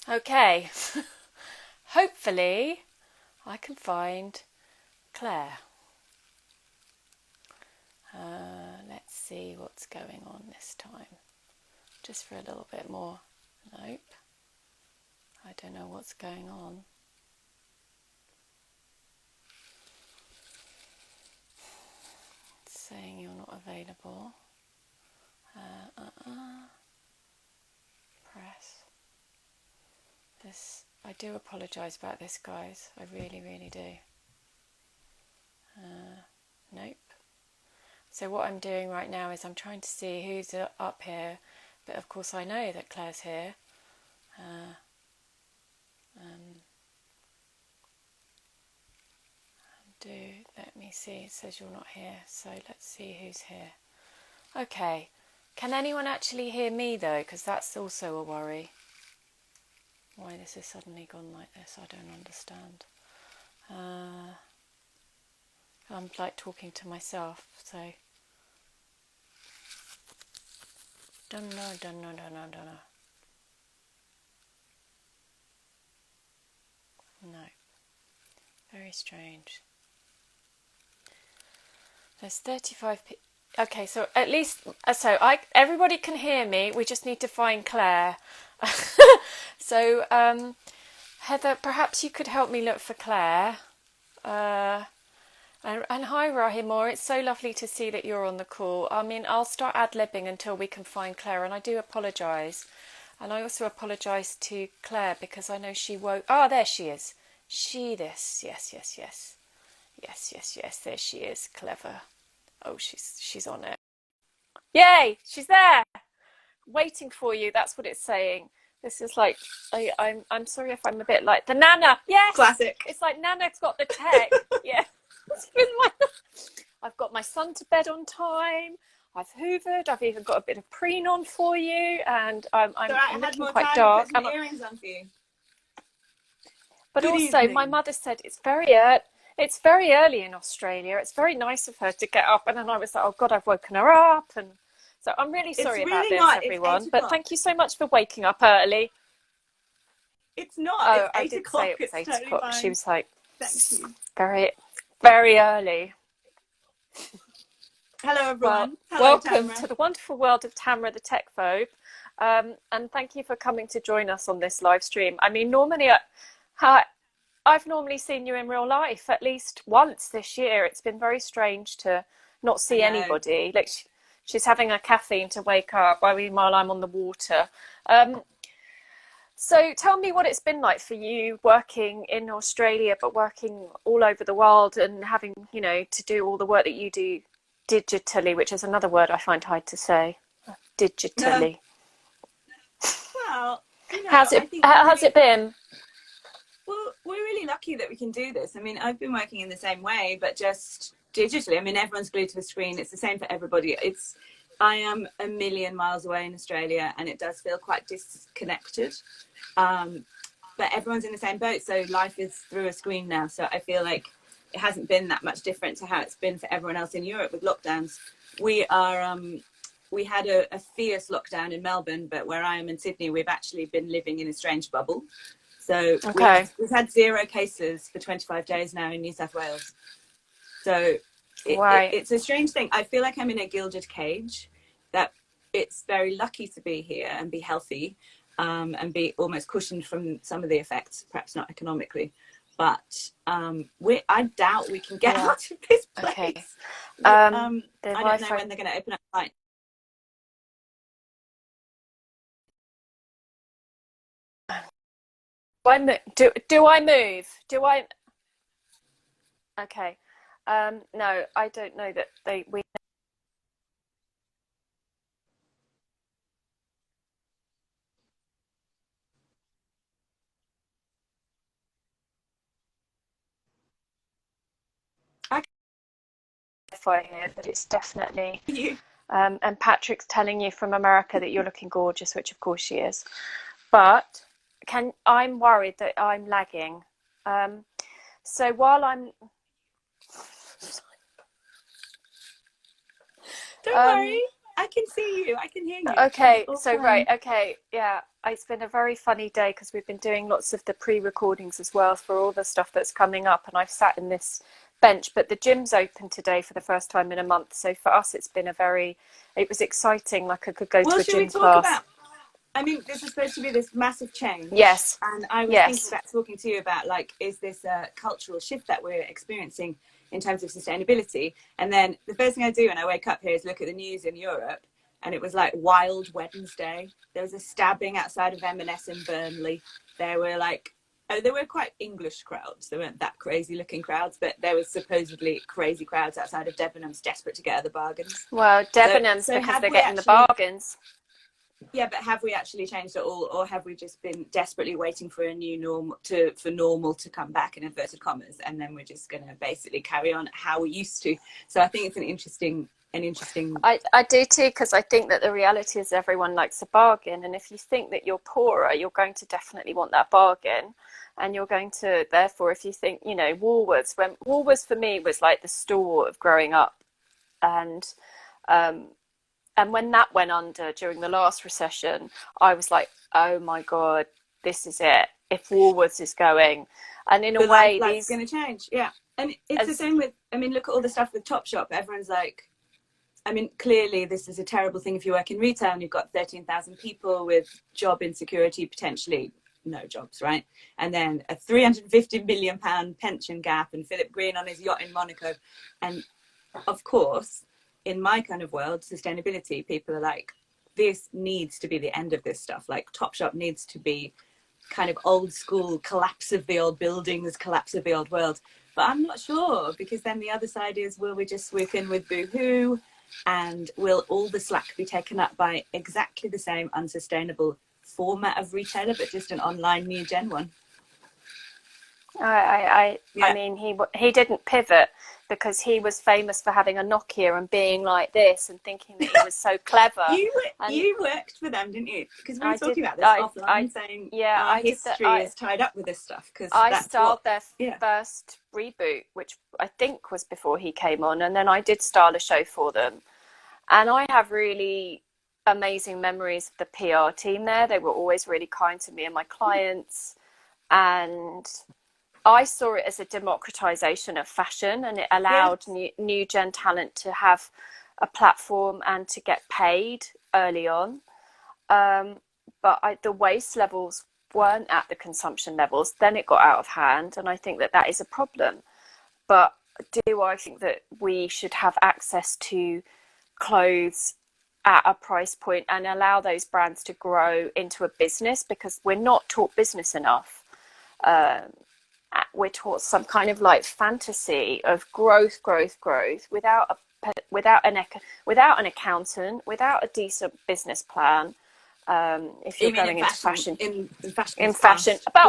Okay, hopefully I can find Claire. Let's see what's going on this time. Just for a little bit more. Nope. I don't know what's going on. It's saying you're not available. Press. This. I do apologise about this, guys. I really, really do. Nope. So what I'm doing right now is I'm trying to see who's up here, but of course I know that Claire's here. Let me see, it says you're not here, so let's see who's here. Okay, can anyone actually hear me though, because that's also a worry. Why this has suddenly gone like this, I don't understand. I'm like talking to myself, so don't know. No, very strange. There's 35 people. Okay, so at least, everybody can hear me. We just need to find Claire. So, Heather, perhaps you could help me look for Claire. And hi, Rahimor. It's so lovely to see that you're on the call. I mean, I'll start ad-libbing until we can find Claire, and I do apologise. And I also apologise to Claire because I know she woke. Ah, there she is. Yes. Yes, there she is. Clever. Oh, she's on it. Yay, she's there. Waiting for you. That's what it's saying. This is like I'm sorry if I'm a bit like the Nana. Yes. Classic. It's like Nana's got the tech. Yeah. I've got my son to bed on time. I've hoovered. I've even got a bit of preen on for you, and I'm looking quite dark. Put some earrings on for you. But Good also, evening. my mother said it's very early in Australia. It's very nice of her to get up. And then I was like, oh God, I've woken her up. And so I'm really sorry about this, everyone. But thank you so much for waking up early. It's not. Oh, it's 8 o'clock. It was 8 totally o'clock. Fine. She was like, thank you. Very, very early. Hello, everyone. Well, welcome to the wonderful world of Tamara the Tech Phobe. And thank you for coming to join us on this live stream. I mean, normally I've normally seen you in real life at least once this year. It's been very strange to not see anybody. Like she's having a caffeine to wake up while I'm on the water. So tell me what it's been like for you working in Australia, but working all over the world and having, to do all the work that you do digitally, which is another word I find hard to say. Digitally. Well, how's it been? Well, we're really lucky that we can do this. I mean, I've been working in the same way, but just digitally. I mean, everyone's glued to a screen. It's the same for everybody. I am a million miles away in Australia, and it does feel quite disconnected. But everyone's in the same boat, so life is through a screen now. So I feel like it hasn't been that much different to how it's been for everyone else in Europe with lockdowns. We had a fierce lockdown in Melbourne, but where I am in Sydney, we've actually been living in a strange bubble. So we've had 0 cases for 25 days now in New South Wales. So it's a strange thing. I feel like I'm in a gilded cage, that it's very lucky to be here and be healthy, and be almost cushioned from some of the effects, perhaps not economically. But I doubt we can get out of this place. Okay. I don't know when they're going to open up flights. Do I move? Okay. No, I don't know that we. Here, but it's definitely. And Patrick's telling you from America that you're looking gorgeous, which of course she is. But I'm worried that I'm lagging. So while I'm. Don't worry, I can see you. I can hear you. Okay, so right, okay, yeah. it's been a very funny day because we've been doing lots of the pre-recordings as well for all the stuff that's coming up, and I've sat in this bench, but the gym's open today for the first time in a month, so for us it was exciting, like I could go to a gym class. I mean, this is supposed to be this massive change. Yes. And I was thinking about talking to you about, like, is this a cultural shift that we're experiencing in terms of sustainability? And then the first thing I do when I wake up here is look at the news in Europe, and it was like Wild Wednesday. There was a stabbing outside of M&S in Burnley. There were there were quite English crowds. They weren't that crazy looking crowds, but there was supposedly crazy crowds outside of Debenhams desperate to get other bargains. Well, Debenhams, because they're getting the bargains. Yeah, but have we actually changed at all, or have we just been desperately waiting for a new norm for normal to come back in inverted commas, and then we're just going to basically carry on how we used to? So I think it's an interesting. I do too, because I think that the reality is everyone likes a bargain, and if you think that you're poorer, you're going to definitely want that bargain, and you're going to, therefore, if you think, you know, Woolworths for me was like the store of growing up, and when that went under during the last recession, I was like, oh my God, this is it. If Woolworths is going, and in a way, life's going to change. Yeah. And it's the same with, I mean, look at all the stuff with Topshop. Everyone's like, I mean, clearly this is a terrible thing if you work in retail and you've got 13,000 people with job insecurity, potentially no jobs, right? And then a £350 million pension gap, and Philip Green on his yacht in Monaco. And of course, in my kind of world, sustainability, people are like, this needs to be the end of this stuff. Like Topshop needs to be kind of old school, collapse of the old buildings, collapse of the old world. But I'm not sure, because then the other side is, will we just swoop in with Boohoo? And will all the slack be taken up by exactly the same unsustainable format of retailer, but just an online new gen one? I mean, he didn't pivot because he was famous for having a Nokia and being like this and thinking that he was so clever. You worked for them, didn't you? Because we were talking about this offline, saying our history is tied up with this stuff. Because I styled their first reboot, which I think was before he came on, and then I did style a show for them. And I have really amazing memories of the PR team there. They were always really kind to me and my clients, and I saw it as a democratization of fashion, and it allowed new gen talent to have a platform and to get paid early on. But the waste levels weren't at the consumption levels. Then it got out of hand, and I think that is a problem. But do I think that we should have access to clothes at a price point and allow those brands to grow into a business? Because we're not taught business enough. We're taught some kind of like fantasy of growth without an accountant, without a decent business plan. If you're going into fashion, in fashion, but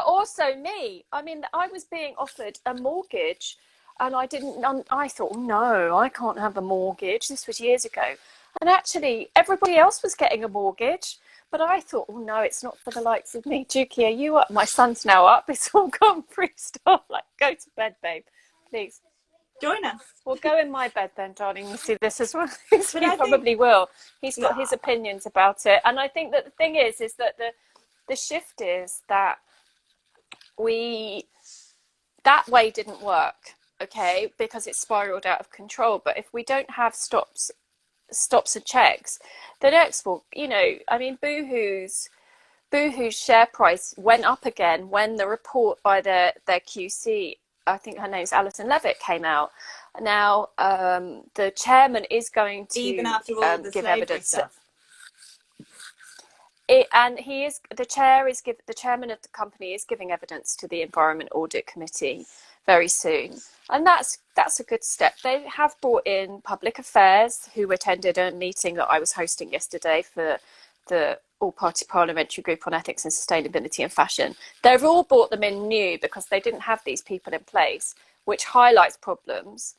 also me. I mean, I was being offered a mortgage, and I thought, no, I can't have a mortgage. This was years ago, and actually, everybody else was getting a mortgage. But I thought, oh no, it's not for the likes of me. Juki, are you up? My son's now up. It's all gone freestyle. Like, go to bed, babe. Please. Join us. We'll go in my bed then, darling. You see this as well. He probably will. He's got his opinions about it. And I think that the thing is that the shift is that that way didn't work, okay, because it spiraled out of control. But if we don't have stops and checks, the next will, you know, I mean, Boohoo's share price went up again when the report by their QC, I think her name's Alison Levitt, came out. Now the chairman is going to even after all the give evidence stuff. The chairman of the company is giving evidence to the Environment Audit Committee very soon, and that's a good step. They have brought in public affairs, who attended a meeting that I was hosting yesterday for the all-party parliamentary group on ethics and sustainability and fashion. They've all brought them in new because they didn't have these people in place, which highlights problems.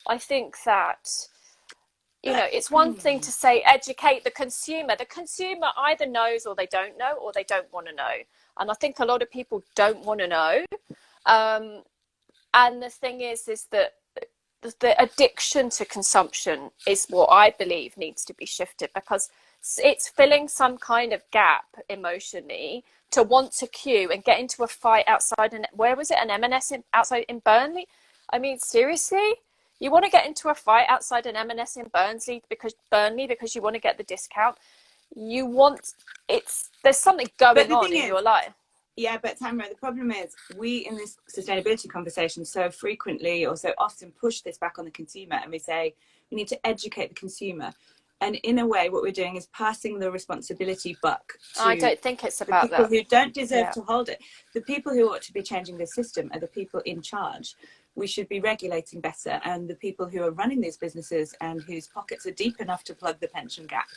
I think that, you know, it's one thing to say educate the consumer. The consumer either knows or they don't know, or they don't want to know. And I think a lot of people don't want to know. And the thing is that the addiction to consumption is what I believe needs to be shifted, because it's filling some kind of gap emotionally to want to queue and get into a fight outside. And where was it? An M&S outside in Burnley? I mean, seriously? You want to get into a fight outside an M&S in Burnley because you want to get the discount? You want there's something going on in your life. Yeah, but Tamara, the problem is we in this sustainability conversation so frequently or so often push this back on the consumer, and we say we need to educate the consumer. And in a way, what we're doing is passing the responsibility buck to I don't think it's the about people that. who don't deserve to hold it. The people who ought to be changing the system are the people in charge. We should be regulating better. And the people who are running these businesses and whose pockets are deep enough to plug the pension gap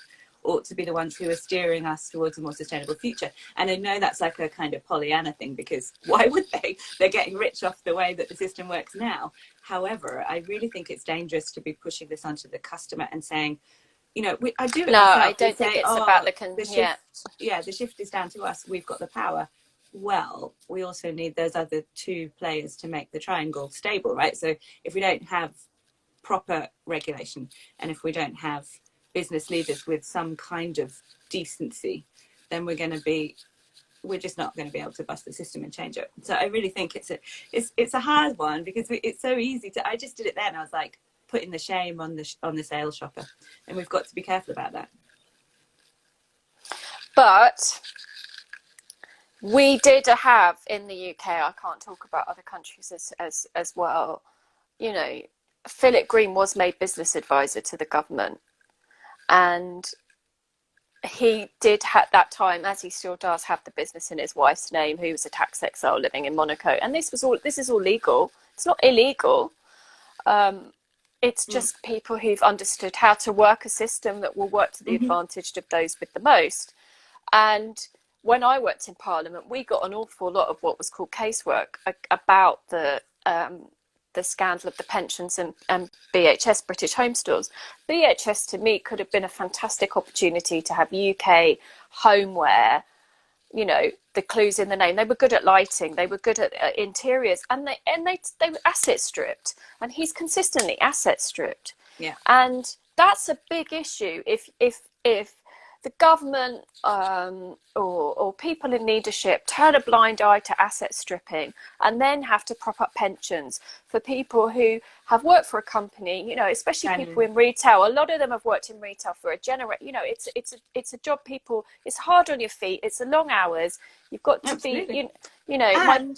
ought to be the ones who are steering us towards a more sustainable future. And I know that's like a kind of Pollyanna thing, because why would they? They're getting rich off the way that the system works now. However, I really think it's dangerous to be pushing this onto the customer and saying, you know, I do it myself. I don't think it's about the shift. Yeah, the shift is down to us. We've got the power. Well, we also need those other two players to make the triangle stable, right? So if we don't have proper regulation, and if we don't have business leaders with some kind of decency, then we're just not going to be able to bust the system and change it. So I really think it's a hard one, because it's so easy to. I just did it then. I was like putting the shame on the sales shopper, and we've got to be careful about that. But we did have in the UK, I can't talk about other countries as well, you know, Philip Green was made business advisor to the government, and he did at that time, as he still does, have the business in his wife's name, who was a tax exile living in Monaco. And this is all legal. It's not illegal. It's just people who've understood how to work a system that will work to the advantage of those with the most. And when I worked in Parliament, we got an awful lot of what was called casework about the scandal of the pensions and BHS, British Home Stores. BHS to me could have been a fantastic opportunity to have UK homeware, you know, the clues in the name. They were good at lighting, they were good at interiors, and they were asset stripped, and he's consistently asset stripped. Yeah. And that's a big issue if the government or people in leadership turn a blind eye to asset stripping and then have to prop up pensions for people who have worked for a company, you know, especially people in retail. A lot of them have worked in retail for a generation. You know, it's a job people, it's hard on your feet, it's a long hours. You've got to be, you know,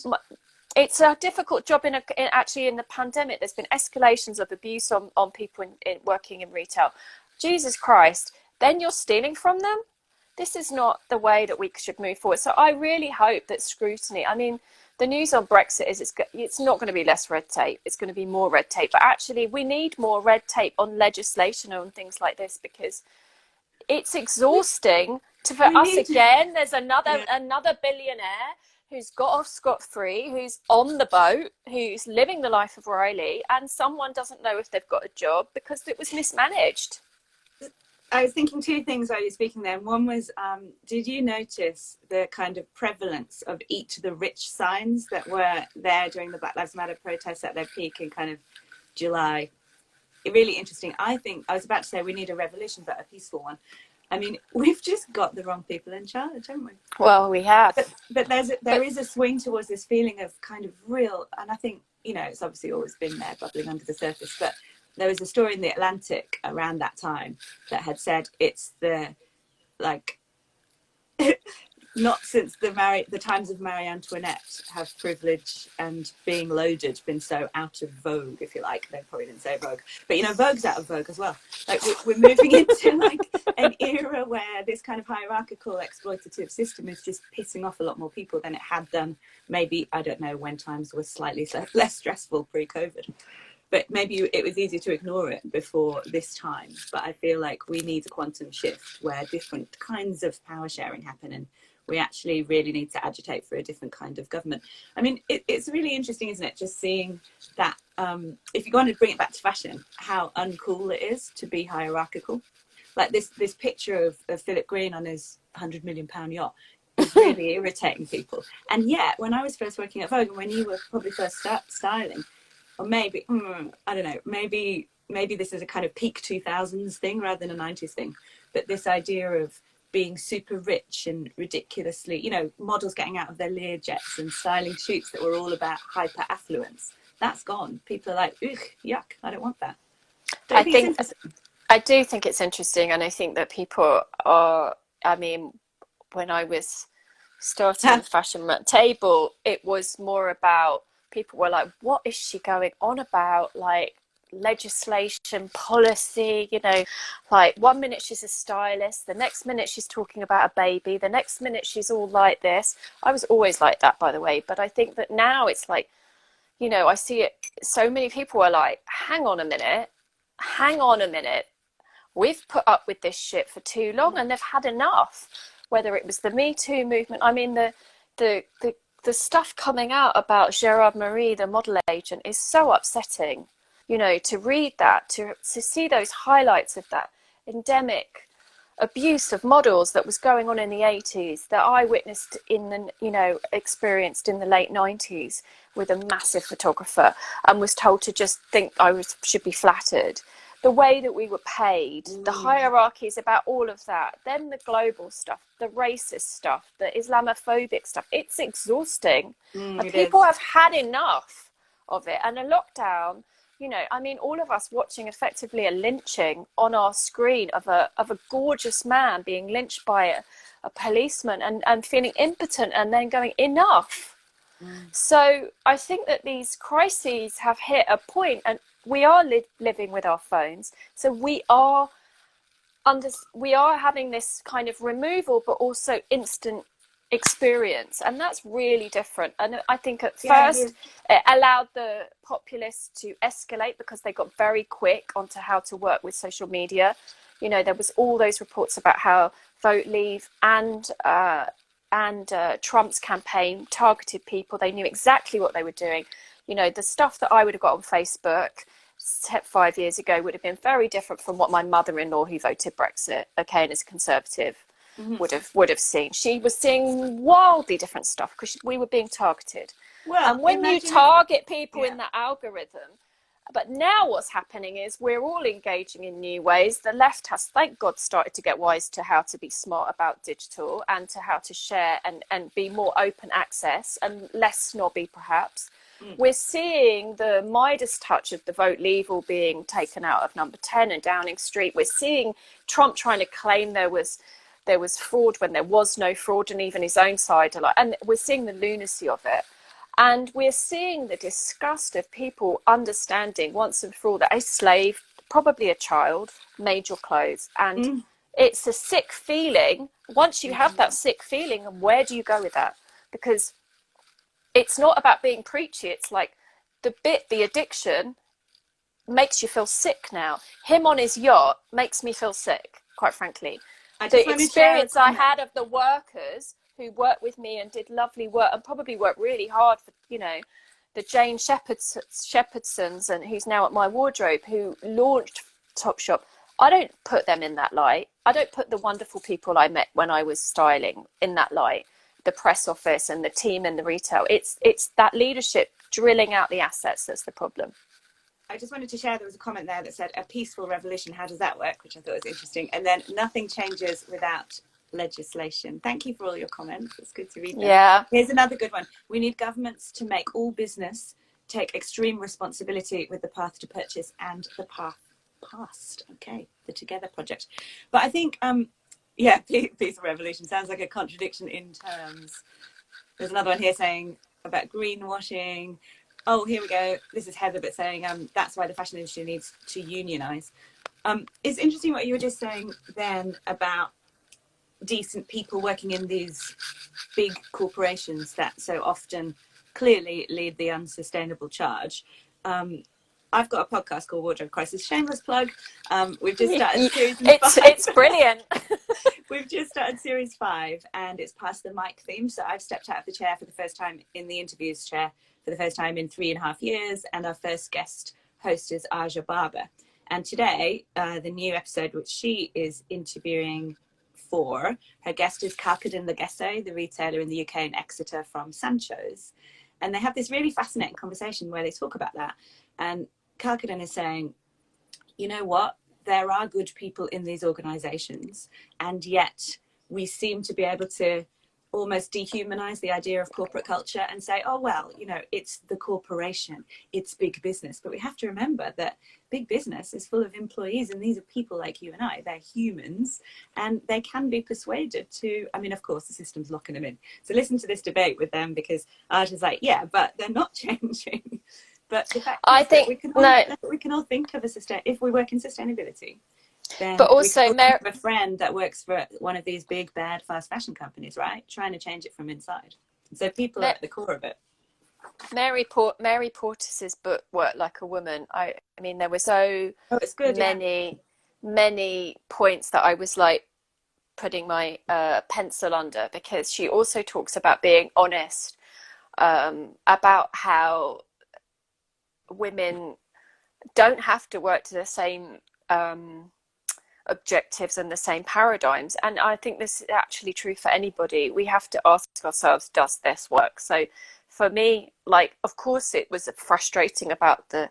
it's a difficult job actually in the pandemic. There's been escalations of abuse on people working in retail. Jesus Christ. Then you're stealing from them. This is not the way that we should move forward. So I really hope that scrutiny, I mean, the news on Brexit is it's not going to be less red tape. It's going to be more red tape. But actually, we need more red tape on legislation on things like this, because it's exhausting for us again. There's another billionaire who's got off scot-free, who's on the boat, who's living the life of Riley, and someone doesn't know if they've got a job because it was mismanaged. I was thinking two things while you were speaking there. One was, did you notice the kind of prevalence of eat the rich signs that were there during the Black Lives Matter protests at their peak in kind of July? Really interesting. I think, I was about to say we need a revolution, but a peaceful one. I mean, we've just got the wrong people in charge, haven't we? Well, we have. But there is a swing towards this feeling of kind of real, and I think, you know, it's obviously always been there bubbling under the surface, but there was a story in the Atlantic around that time that had said it's the, like, not since the times of Marie Antoinette have privilege and being loaded been so out of vogue, if you like. They probably didn't say vogue, but, you know, vogue's out of vogue as well. Like, we're moving into like an era where this kind of hierarchical exploitative system is just pissing off a lot more people than it had done maybe, I don't know, when times were slightly less stressful pre-COVID. But maybe it was easy to ignore it before this time. But I feel like we need a quantum shift where different kinds of power sharing happen, and we actually really need to agitate for a different kind of government. I mean, it's really interesting, isn't it? Just seeing that, if you want to bring it back to fashion, how uncool it is to be hierarchical. Like this picture of Philip Green on his £100 million yacht is really irritating people. And yet, when I was first working at Vogue, and when you were probably first styling, or maybe, I don't know, maybe this is a kind of peak 2000s thing rather than a 90s thing. but this idea of being super rich and ridiculously, you know, models getting out of their Learjets and styling shoots that were all about hyper affluence, that's gone. People are like, ugh, yuck, I don't want that. I do think it's interesting, and I think that people are, I mean, when I was starting the Fashion Roundtable, it was more about, people were like, what is she going on about? Like, legislation, policy, you know, like 1 minute she's a stylist, the next minute she's talking about a baby, the next minute she's all like this. I was always like that, by the way, but I think that now it's like, you know, I see it, so many people are like, hang on a minute, we've put up with this shit for too long, and they've had enough. Whether it was the Me Too movement, I mean, the stuff coming out about Gerard Marie, the model agent, is so upsetting. You know, to read that, to see those highlights of that endemic abuse of models that was going on in the 80s, that I witnessed in the, you know, experienced in the late 90s with a massive photographer, and was told to just think should be flattered. The way that we were paid, the hierarchies about all of that, then the global stuff, the racist stuff, the Islamophobic stuff, it's exhausting. And people have had enough of it. And a lockdown, you know, I mean, all of us watching effectively a lynching on our screen of a gorgeous man being lynched by a policeman, and feeling impotent, and then going, enough. So I think that these crises have hit a point, and we are living with our phones. So we are having this kind of removal, but also instant experience, and that's really different. And I think at first it allowed the populists to escalate, because they got very quick onto how to work with social media. You know, there was all those reports about how Vote Leave and Trump's campaign targeted people. They knew exactly what they were doing. You know, the stuff that I would have got on Facebook 5 years ago would have been very different from what my mother-in-law, who voted Brexit, okay, and is a conservative, would have seen. She was seeing wildly different stuff, because we were being targeted. Well, and when you target people in that algorithm, but now what's happening is we're all engaging in new ways. The left has, thank God, started to get wise to how to be smart about digital, and to how to share and be more open access and less snobby, perhaps. We're seeing the Midas touch of the Vote Leave all being taken out of Number 10 and Downing Street. We're seeing Trump trying to claim there was fraud when there was no fraud, and even his own side. And we're seeing the lunacy of it. And we're seeing the disgust of people understanding once and for all that a slave, probably a child, made your clothes. And it's a sick feeling. Once you have that sick feeling, where do you go with that? Because it's not about being preachy. It's like the addiction makes you feel sick now. Him on his yacht makes me feel sick, quite frankly. The experience I had of the workers who worked with me and did lovely work, and probably worked really hard for, you know, the Jane Shepherdsons, and who's now at My Wardrobe, who launched Topshop. I don't put them in that light. I don't put the wonderful people I met when I was styling in that light. The press office and the team in the retail. It's that leadership drilling out the assets that's the problem. I just wanted to share, there was a comment there that said, a peaceful revolution, how does that work? Which I thought was interesting. And then, nothing changes without legislation. Thank you for all your comments. It's good to read them. Yeah. Here's another good one. We need governments to make all business take extreme responsibility with the path to purchase and the path past. Okay, the Together Project. But I think, peaceful revolution sounds like a contradiction in terms. There's another one here saying about greenwashing. Oh, here we go. This is Heather, but saying that's why the fashion industry needs to unionize. It's interesting what you were just saying then about decent people working in these big corporations that so often clearly lead the unsustainable charge. I've got a podcast called Wardrobe Crisis. Shameless plug. We've just started series 5. It's brilliant. We've just started series 5, and it's past the mic theme. So I've stepped out of the chair for the first time, in the interviews chair for the first time in 3.5 years. And our first guest host is Aja Barber. And today, the new episode, which she is interviewing for, her guest is Calcadon Legesso, the retailer in the UK in Exeter from Sancho's. And they have this really fascinating conversation where they talk about that. And Calcadon is saying, you know what? there are good people in these organizations, and yet we seem to be able to almost dehumanize the idea of corporate culture and say, oh, well, you know, it's the corporation, it's big business. But we have to remember that big business is full of employees, and these are people like you and I. They're humans, and they can be persuaded to, I mean, of course, the system's locking them in. So listen to this debate with them, because I was like, yeah, but they're not changing. But the fact is that we can all think of if we work in sustainability, then but also we can have a friend that works for one of these big bad fast fashion companies, right, trying to change it from inside. So people are at the core of it. Mary Portis's book, Work Like a Woman, I mean, there were it's good, many points that I was like putting my pencil under, because she also talks about being honest about how women don't have to work to the same objectives and the same paradigms. And I think this is actually true for anybody. We have to ask ourselves, does this work? So for me, like, of course it was frustrating about the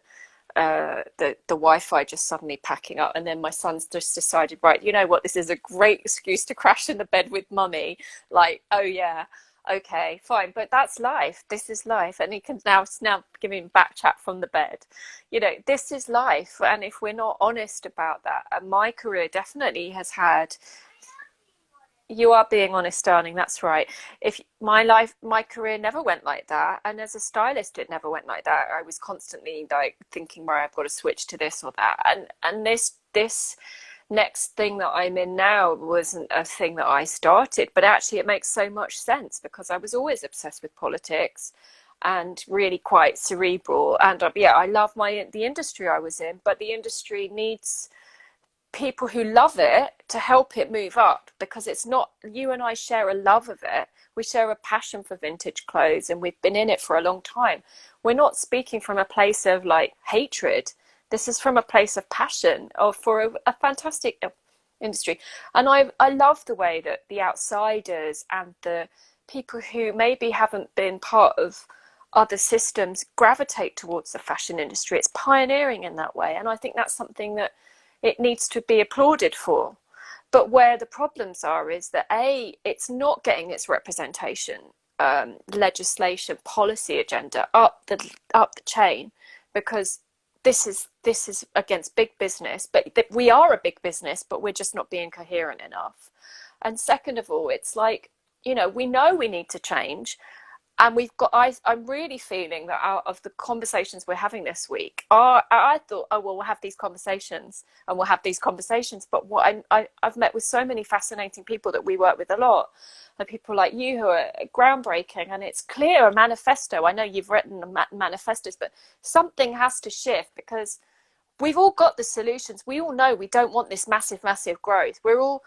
Wi-Fi just suddenly packing up, and then my son's just decided, right, you know what, this is a great excuse to crash in the bed with mummy. Like, oh yeah, okay, fine, but that's life. This is life. And he can now give him back chat from the bed. You know, this is life. And if we're not honest about that, and my career definitely has had, you are being honest, darling, that's right. If my career never went like that, and as a stylist it never went like that. I was constantly like thinking, right, I've got to switch to this or that, and this next thing that I'm in now wasn't a thing that I started, but actually it makes so much sense, because I was always obsessed with politics and really quite cerebral. And yeah, I love the industry I was in, but the industry needs people who love it to help it move up, because it's not, you and I share a love of it. We share a passion for vintage clothes, and we've been in it for a long time. We're not speaking from a place of like hatred. This is from a place of passion for a fantastic industry. And I love the way that the outsiders and the people who maybe haven't been part of other systems gravitate towards the fashion industry. It's pioneering in that way. And I think that's something that it needs to be applauded for. But where the problems are is that it's not getting its representation, legislation, policy agenda up the chain, because this is against big business. But we are a big business, but we're just not being coherent enough. And second of all, it's like, you know we need to change. And I'm really feeling that out of the conversations we're having this week, I thought, oh, well, we'll have these conversations and we'll have these conversations. But what I've met with so many fascinating people that we work with a lot, and people like you who are groundbreaking, and it's clear, a manifesto. I know you've written manifestos, but something has to shift, because we've all got the solutions. We all know we don't want this massive, massive growth. We're all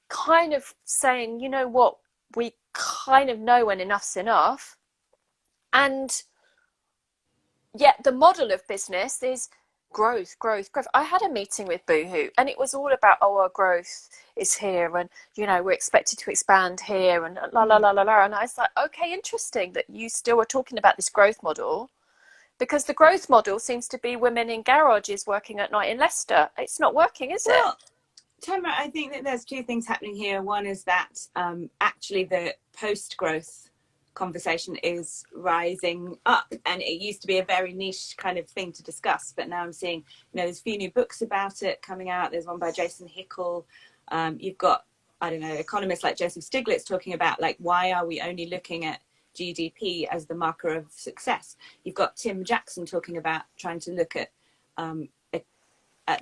kind of saying, you know what, we kind of know when enough's enough. And yet the model of business is growth. I had a meeting with Boohoo, and it was all about, oh, our growth is here, and you know we're expected to expand here, and la la la la la. And I was like, okay, interesting that you still are talking about this growth model, because the growth model seems to be women in garages working at night in Leicester. It's not working, is it? Tamara, I think that there's two things happening here. One is that actually the post-growth conversation is rising up, and it used to be a very niche kind of thing to discuss, but now I'm seeing, there's a few new books about it coming out. There's one by Jason Hickel. You've got, I don't know, economists like Joseph Stiglitz talking about, like, why are we only looking at GDP as the marker of success? You've got Tim Jackson talking about trying to look at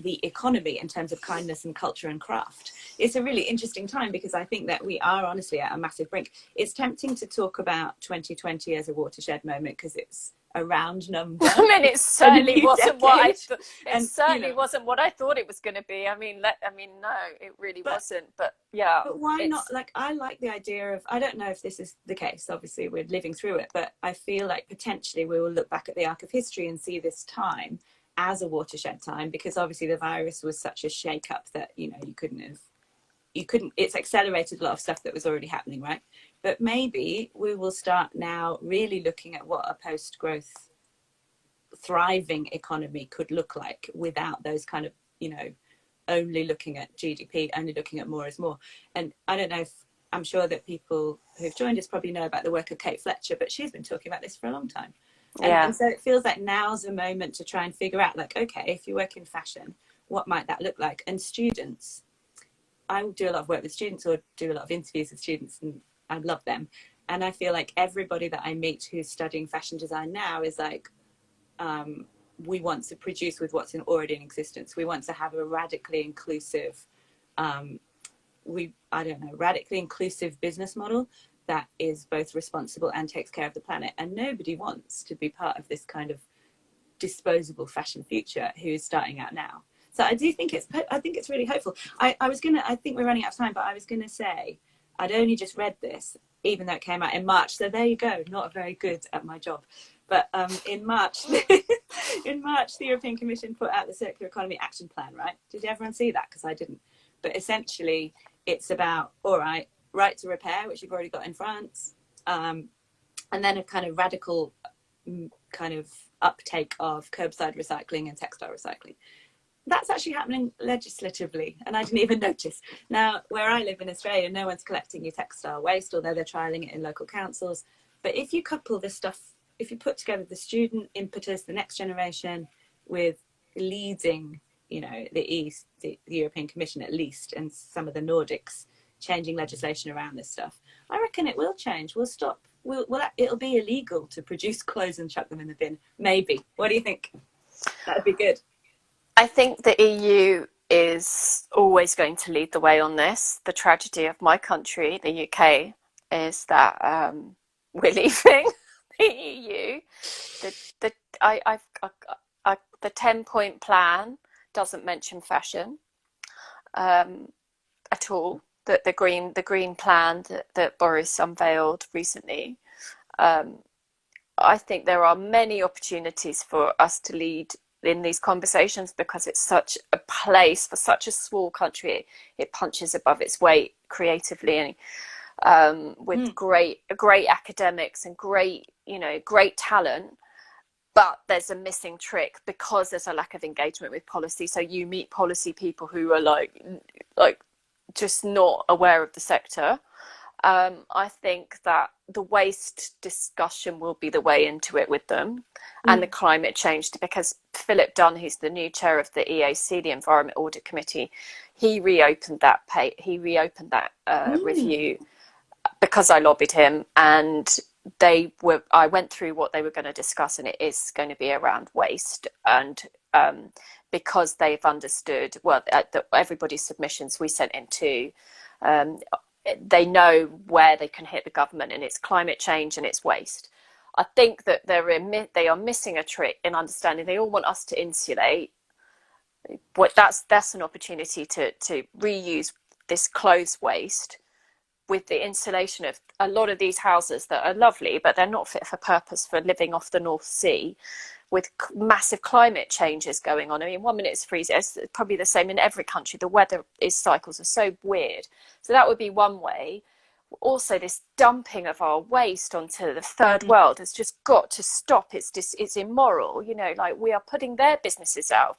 the economy in terms of kindness and culture and craft. It's a really interesting time, because I think that we are honestly at a massive brink. It's tempting to talk about 2020 as a watershed moment, because it's a round number. I mean, it certainly wasn't what I thought. It certainly wasn't what I thought it was going to be. I mean, no, it really wasn't. But yeah. But why not? Like, I like the idea of, I don't know if this is the case. Obviously, we're living through it, but I feel like potentially we will look back at the arc of history and see this time as a watershed time, because obviously the virus was such a shake-up that it's accelerated a lot of stuff that was already happening, right? But maybe we will start now really looking at what a post-growth thriving economy could look like without those kind of only looking at GDP, only looking at more is more. And I don't know if, I'm sure that people who've joined us probably know about the work of Kate Fletcher, but she's been talking about this for a long time. And so it feels like now's a moment to try and figure out, like, okay, if you work in fashion, what might that look like? And students, I do a lot of work with students or do a lot of interviews with students, and I love them. And I feel like everybody that I meet who's studying fashion design now is like, we want to produce with what's already in existence. We want to have a radically inclusive, radically inclusive business model that is both responsible and takes care of the planet. And nobody wants to be part of this kind of disposable fashion future who is starting out now. So I do think it's really hopeful. I think we're running out of time, but I was gonna say, I'd only just read this, even though it came out in March. So there you go, not very good at my job. But in March, the European Commission put out the Circular Economy Action Plan, right? Did everyone see that? Because I didn't. But essentially, it's about, all right to repair, which you've already got in France, and then a kind of radical kind of uptake of curbside recycling and textile recycling. That's actually happening legislatively, and I didn't even notice. Now, where I live in Australia, no one's collecting your textile waste, although they're trialling it in local councils. But if you couple this stuff, if you put together the student impetus, the next generation, with leading, the European Commission at least, and some of the Nordics changing legislation around this stuff, I reckon it will change. We'll stop. It'll be illegal to produce clothes and chuck them in the bin. Maybe. What do you think? That'd be good. I think the EU is always going to lead the way on this. The tragedy of my country, the UK, is that we're leaving the EU. The 10-point plan doesn't mention fashion at all. The green plan that Boris unveiled recently. I think there are many opportunities for us to lead in these conversations, because it's such a place for such a small country. It punches above its weight creatively, and with great academics and great talent. But there's a missing trick because there's a lack of engagement with policy. So you meet policy people who are like just not aware of the sector. I think that the waste discussion will be the way into it with them, and the climate change, because Philip Dunn, who's the new chair of the EAC, the Environment Audit Committee, he reopened that review because I lobbied him, and I went through what they were going to discuss, and it is going to be around waste. And because they've understood, everybody's submissions we sent into, they know where they can hit the government, and it's climate change and it's waste. I think that they are missing a trick in understanding. They all want us to insulate. That's an opportunity to reuse this clothes waste with the insulation of a lot of these houses that are lovely, but they're not fit for purpose for living off the North Sea, with massive climate changes going on. I mean, 1 minute it's freezing. It's probably the same in every country. The weather cycles are so weird. So that would be one way. Also, this dumping of our waste onto the third world has just got to stop. It's immoral. We are putting their businesses out,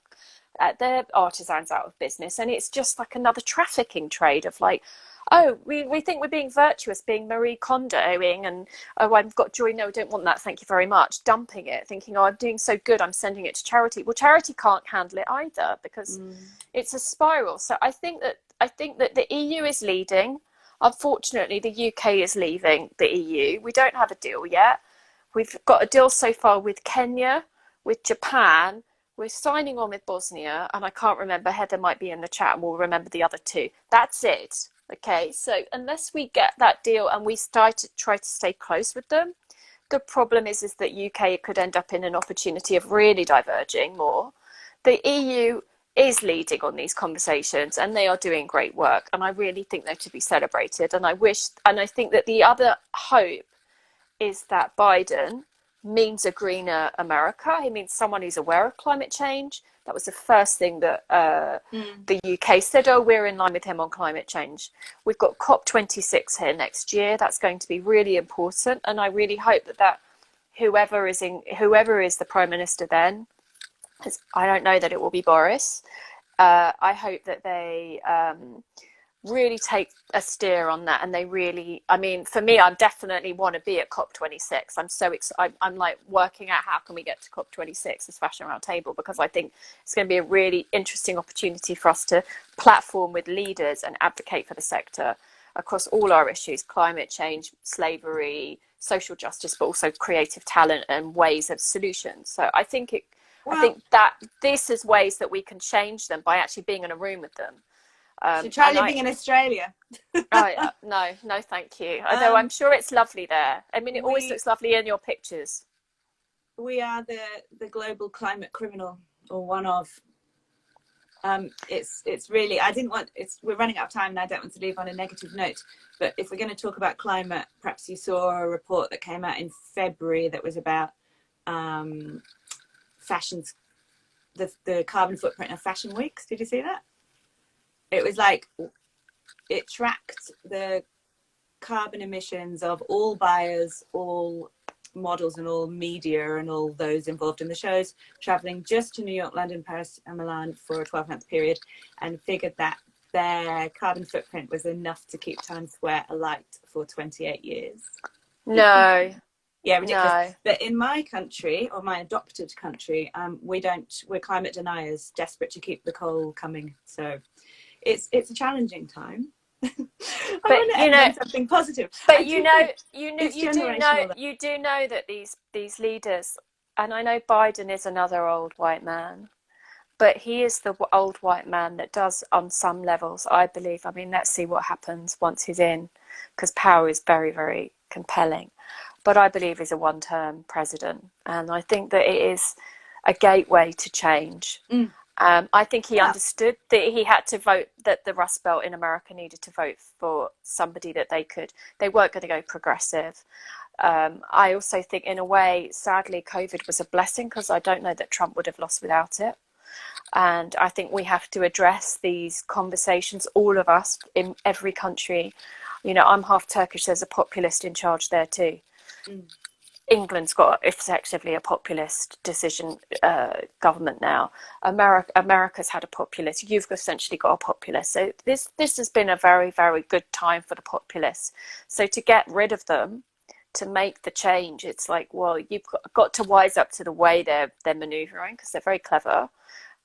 their artisans out of business, and it's just like another trafficking trade of like, oh, we think we're being virtuous, being Marie Kondoing, and oh, I've got joy. No, I don't want that. Thank you very much. Dumping it, thinking, oh, I'm doing so good, I'm sending it to charity. Well, charity can't handle it either, because it's a spiral. So I think that the EU is leading. Unfortunately, the UK is leaving the EU. We don't have a deal yet. We've got a deal so far with Kenya, with Japan. We're signing on with Bosnia, and I can't remember. Heather might be in the chat, and we'll remember the other two. That's it. Okay, so unless we get that deal and we try to stay close with them, the problem is that UK could end up in an opportunity of really diverging more. The EU is leading on these conversations, and they are doing great work, and I really think they're to be celebrated. And I think that the other hope is that Biden means a greener America. He means someone who's aware of climate change. That was the first thing that the UK said, oh, we're in line with him on climate change. We've got COP26 here next year. That's going to be really important. And I really hope that whoever is the Prime Minister then, I don't know that it will be Boris, I hope that they really take a steer on that, and they really, I mean, for me, I definitely want to be at COP26. I'm so excited. I'm like working out how can we get to COP26 as Fashion Roundtable, because I think it's going to be a really interesting opportunity for us to platform with leaders and advocate for the sector across all our issues: climate change, slavery, social justice, but also creative talent and ways of solutions. So I think I think that this is ways that we can change them by actually being in a room with them. So try living in Australia. No, thank you. Although I'm sure it's lovely there. I mean, it always looks lovely in your pictures. We are the global climate criminal, or one of. It's really, we're running out of time, and I don't want to leave on a negative note. But if we're going to talk about climate, perhaps you saw a report that came out in February that was about fashions, the carbon footprint of fashion weeks. Did you see that? It was like, it tracked the carbon emissions of all buyers, all models, and all media, and all those involved in the shows, traveling just to New York, London, Paris and Milan for a 12-month period, and figured that their carbon footprint was enough to keep Times Square alight for 28 years. No. Yeah, ridiculous. No. But in my country, or my adopted country, we're climate deniers, desperate to keep the coal coming. So it's a challenging time. But you know, something positive. But you do know that these leaders, and I know Biden is another old white man, but he is the old white man that does, on some levels, I believe. I mean, let's see what happens once he's in, because power is very, very compelling. But I believe he's a one-term president, and I think that it is a gateway to change. I think he understood that he had to vote, that the Rust Belt in America needed to vote for somebody that they weren't going to go progressive. I also think, in a way, sadly, COVID was a blessing, because I don't know that Trump would have lost without it. And I think we have to address these conversations, all of us, in every country. You know, I'm half Turkish, there's a populist in charge there too. England's got effectively a populist decision government now. America's had a populist. You've essentially got a populist. So this has been a very, very good time for the populists. So to get rid of them, to make the change, it's like, well, you've got to wise up to the way they're maneuvering, because they're very clever,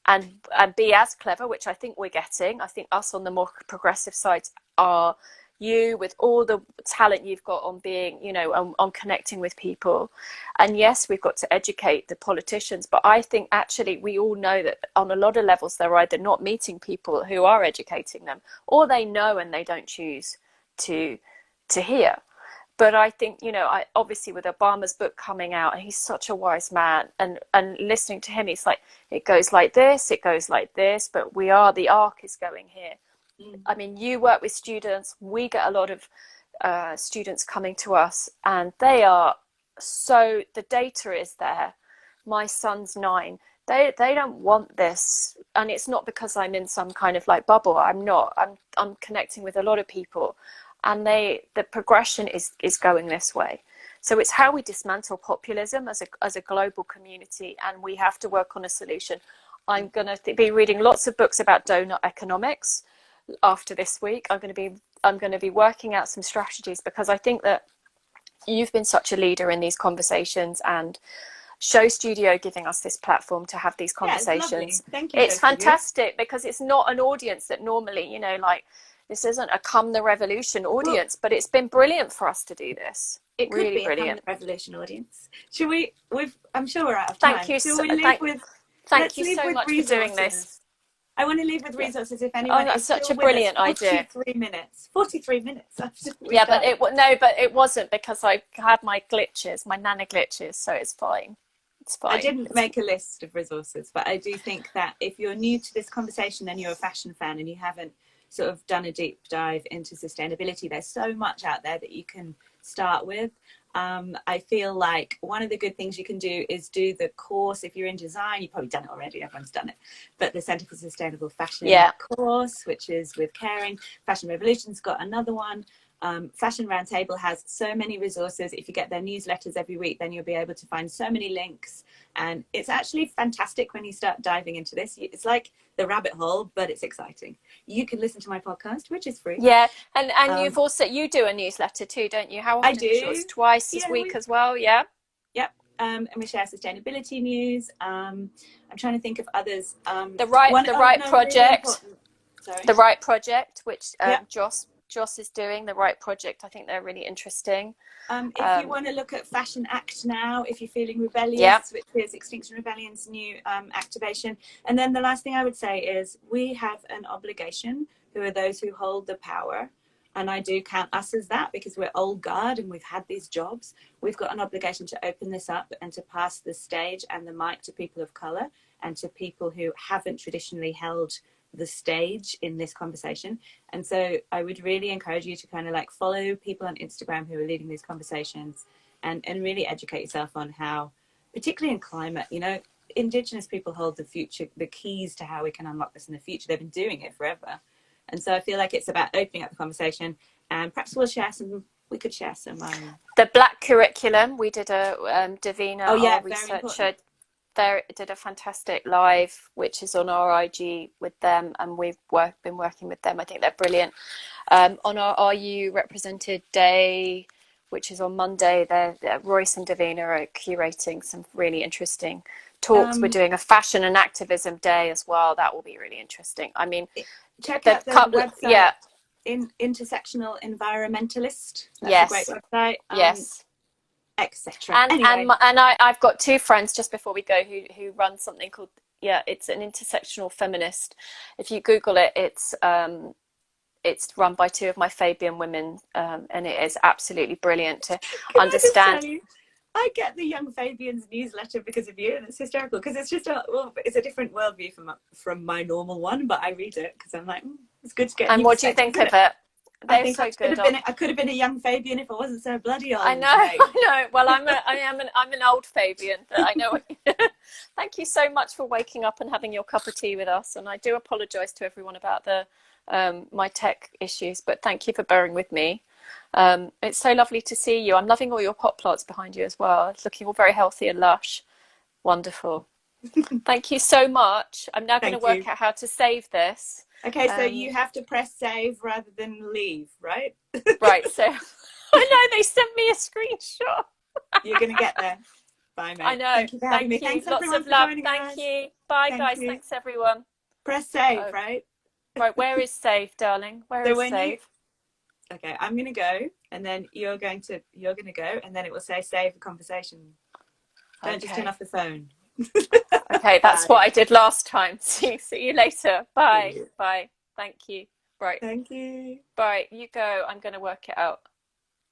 and be as clever, which I think we're getting. I think us on the more progressive sides are you, with all the talent you've got on being, you know, on connecting with people. And yes, we've got to educate the politicians, but I think actually we all know that on a lot of levels they're either not meeting people who are educating them, or they know and they don't choose to hear. But I think, you know, obviously with Obama's book coming out, and he's such a wise man, and listening to him, he's like, it goes like this, but the arc is going here. I mean, you work with students. We get a lot of students coming to us, and they are so, the data is there. My son's 9. They don't want this, and it's not because I'm in some kind of like bubble. I'm not. I'm connecting with a lot of people, and the progression is going this way. So it's how we dismantle populism as a global community, and we have to work on a solution. I'm going to be reading lots of books about donut economics after this week. I'm going to be working out some strategies, because I think that you've been such a leader in these conversations, and SHOWstudio giving us this platform to have these conversations. Yeah, thank you. It's fantastic, because it's not an audience that normally, you know, like, this isn't a Come the Revolution audience, but it's been brilliant for us to do this. It could really be brilliant. a Come the Revolution audience. Should we? I'm sure we're out of time. Thank you. Thank you so much for doing this. I want to leave with resources. If anyone that's is such still a brilliant with us, idea. 43 minutes. But it wasn't, because I had my nano glitches, so it's fine. It's fine. I didn't make a list of resources, but I do think that if you're new to this conversation and you're a fashion fan and you haven't sort of done a deep dive into sustainability, there's so much out there that you can start with. I feel like one of the good things you can do is do the course. If you're in design, you've probably done it already, everyone's done it, but the Centre for Sustainable Fashion course, which is with Caring. Fashion Revolution's got another one. Fashion Roundtable has so many resources. If you get their newsletters every week, then you'll be able to find so many links, and it's actually fantastic when you start diving into this. It's like the rabbit hole, but it's exciting. You can listen to my podcast, which is free. Yeah, and you've also, you do a newsletter too, don't you? How often? I do. Yours? Twice a week as well. Yeah. Yep. And we share sustainability news. I'm trying to think of others. The Right Project. Sorry. The Right Project, which Joss is doing. The Right Project. I think they're really interesting. If you want to look at Fashion Act now, if you're feeling rebellious, which is Extinction Rebellion's new activation. And then the last thing I would say is we have an obligation, who are those who hold the power. And I do count us as that, because we're old guard and we've had these jobs. We've got an obligation to open this up and to pass the stage and the mic to people of colour and to people who haven't traditionally held the stage in this conversation. And so I would really encourage you to kind of like follow people on Instagram who are leading these conversations, and really educate yourself on how, particularly in climate, you know, Indigenous people hold the future, the keys to how we can unlock this in the future. They've been doing it forever. And so I feel like it's about opening up the conversation, and perhaps we could share some. The Black Curriculum, we did a, Davina, our researcher, there did a fantastic live, which is on our IG with them, and we've been working with them. I think they're brilliant. On our Are You Represented Day, which is on Monday, Royce and Davina are curating some really interesting talks. We're doing a Fashion and Activism Day as well. That will be really interesting. I mean, check out the website. Intersectional Environmentalist. That's a great website. Yes. Etc. And I've got two friends, just before we go, who run something called, it's an intersectional feminist. If you Google it, it's run by two of my Fabian women, and it is absolutely brilliant to understand. I get the Young Fabians newsletter because of you, and it's hysterical, because it's just it's a different worldview from my normal one, but I read it because I'm like, it's good to get. And what do you think of it? I think I could have been a young Fabian if I wasn't so bloody old. I know, right? I know. Well, I'm an old Fabian, but I know. Thank you so much for waking up and having your cup of tea with us. And I do apologise to everyone about the my tech issues, but thank you for bearing with me. It's so lovely to see you. I'm loving all your pot plants behind you as well. It's looking all very healthy and lush. Wonderful. Thank you so much. I'm now going to work out how to save this. Okay, so you have to press save rather than leave, right? Right, so I know they sent me a screenshot. You're going to get there. Bye, mate. I know. Thank you. Thanks, lots of love. Thank you. Bye, guys. Thanks, everyone. Press save, right? Right, where is save, darling? Where is save? Okay, I'm going to go, and then you're going to go, and then it will say save the conversation. Don't just turn off the phone. Okay, that's what I did last time. See you later. Bye. Bye. Thank you. Right. Thank you. Right, you go. I'm going to work it out.